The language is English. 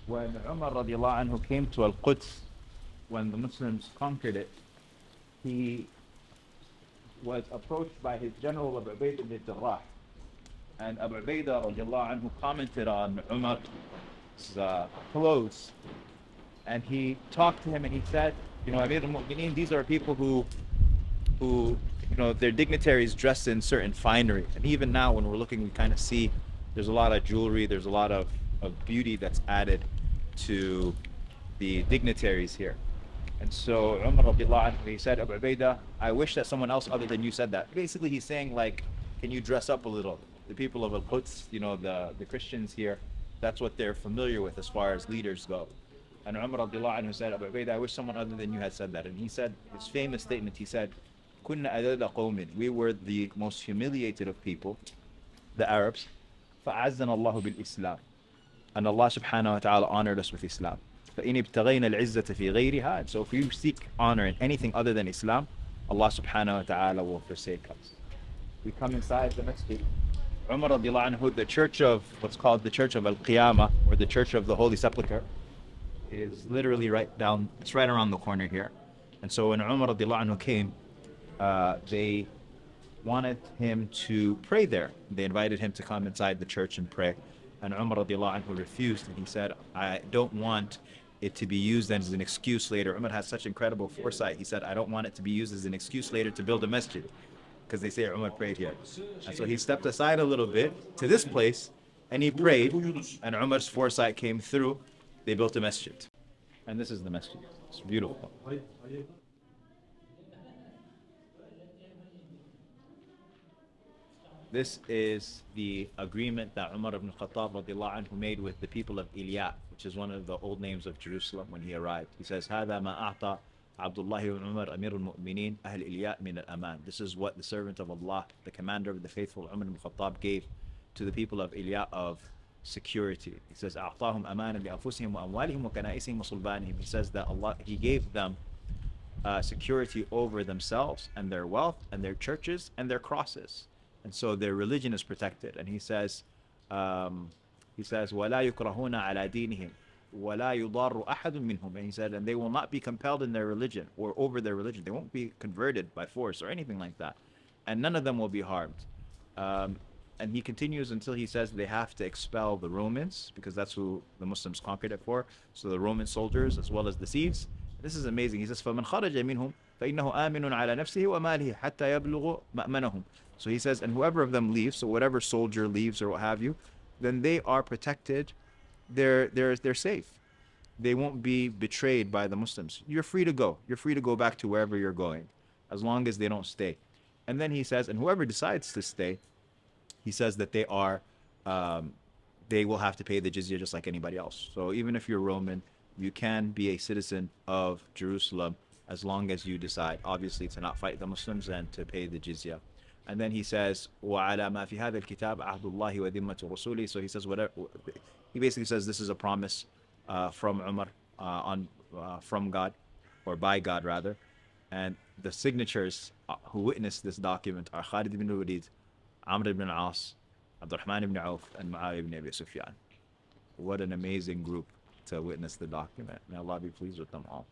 when Umar radiallahu anhu came to Al-Quds, when the Muslims conquered it, he was approached by his general Abu Ubaidah ibn Jarrah. And Abu Ubaidah radiallahu anhu commented on Umar's clothes. And he talked to him and he said, Amir al-Mu'mineen, these are people who, their dignitaries dressed in certain finery. And even now when we're looking, we kind of see there's a lot of jewelry, there's a lot of beauty that's added to the dignitaries here. And so Umar radiallahu anhu, he said, Abu Ubaidah, I wish that someone else other than you said that. Basically, he's saying, like, can you dress up a little? The people of Al-Quds, the Christians here, that's what they're familiar with as far as leaders go. And Umar radiallahu anhu said, Abu Ubaidah, I wish someone other than you had said that. And he said, his famous statement, he said, Kunna adada qawmin, we were the most humiliated of people, the Arabs. فَأَعَزَّنَا اللَّهُ بِالْإِسْلَامِ, and Allah subhanahu wa ta'ala honored us with Islam. فَإِنِ ابْتَغَيْنَا الْعِزَّةَ فِي غَيْرِهَا, and so if you seek honor in anything other than Islam, Allah subhanahu wa ta'ala will forsake us. We come inside the masjid. Umar radiallahu anhu, the church of, what's called the church of Al-Qiyamah, or the church of the Holy Sepulchre, is literally it's right around the corner here. And so when Umar radiallahu anhu came, they wanted him to pray there. They invited him to come inside the church and pray. And Umar radiallahu anhu refused, and he said, I don't want it to be used as an excuse later. Umar has such incredible foresight. He said, I don't want it to be used as an excuse later to build a masjid, because they say Umar prayed here. And so he stepped aside a little bit to this place, and he prayed, and Umar's foresight came through. They built a masjid. And this is the masjid. It's beautiful. This is the agreement that Umar ibn Khattab radiallahu anhu made with the people of Ilyat, which is one of the old names of Jerusalem when he arrived. He says, هذا ما أعطى عبد الله بن عمر أمير المؤمنين أهل إلياء من الأمان. This is what the servant of Allah, the commander of the faithful, Umar ibn Khattab, gave to the people of Ilyat of security. He says, أعطاهم أمانا لأنفسهم وأموالهم وكنائسهم وصلبانهم. He says that He gave them security over themselves and their wealth and their churches and their crosses. And so their religion is protected. And he says, وَلَا يُكْرَهُونَ عَلَى دِينِهِمْ وَلَا يُضَارُ أَحَدٌ مِّنْهُمْ. And he said, and they will not be compelled in their religion or over their religion. They won't be converted by force or anything like that. And none of them will be harmed. And he continues until he says they have to expel the Romans, because that's who the Muslims conquered it for. So the Roman soldiers as well as the Seeds. This is amazing. He says, فَمَنْ خَرَجَ مِنْهُمْ فَإِنَّهُ آمِنٌ عَلَى نَفْسِهِ وَمَالِهِ حَتَّى يَبْلُغُ مَأْمَنَهُم. So he says, and whoever of them leaves, so whatever soldier leaves or what have you, then they are protected. They're safe. They won't be betrayed by the Muslims. You're free to go. You're free to go back to wherever you're going, as long as they don't stay. And then he says, and whoever decides to stay, he says that they will have to pay the jizya just like anybody else. So even if you're Roman, you can be a citizen of Jerusalem as long as you decide, obviously, to not fight the Muslims and to pay the jizya. And then he says, وَعَلَى مَا فِي هَذَا الْكِتَابِ عَهْدُ اللَّهِ وَذِمَّةُ رَسُولِهِ. So he says, he basically says this is a promise from Umar, from God, or by God rather. And the signatures who witnessed this document are Khalid ibn Walid, Amr ibn al-As, Abdurrahman ibn Auf, and Muawiyah ibn Abi Sufyan. What an amazing group to witness the document. May Allah be pleased with them all.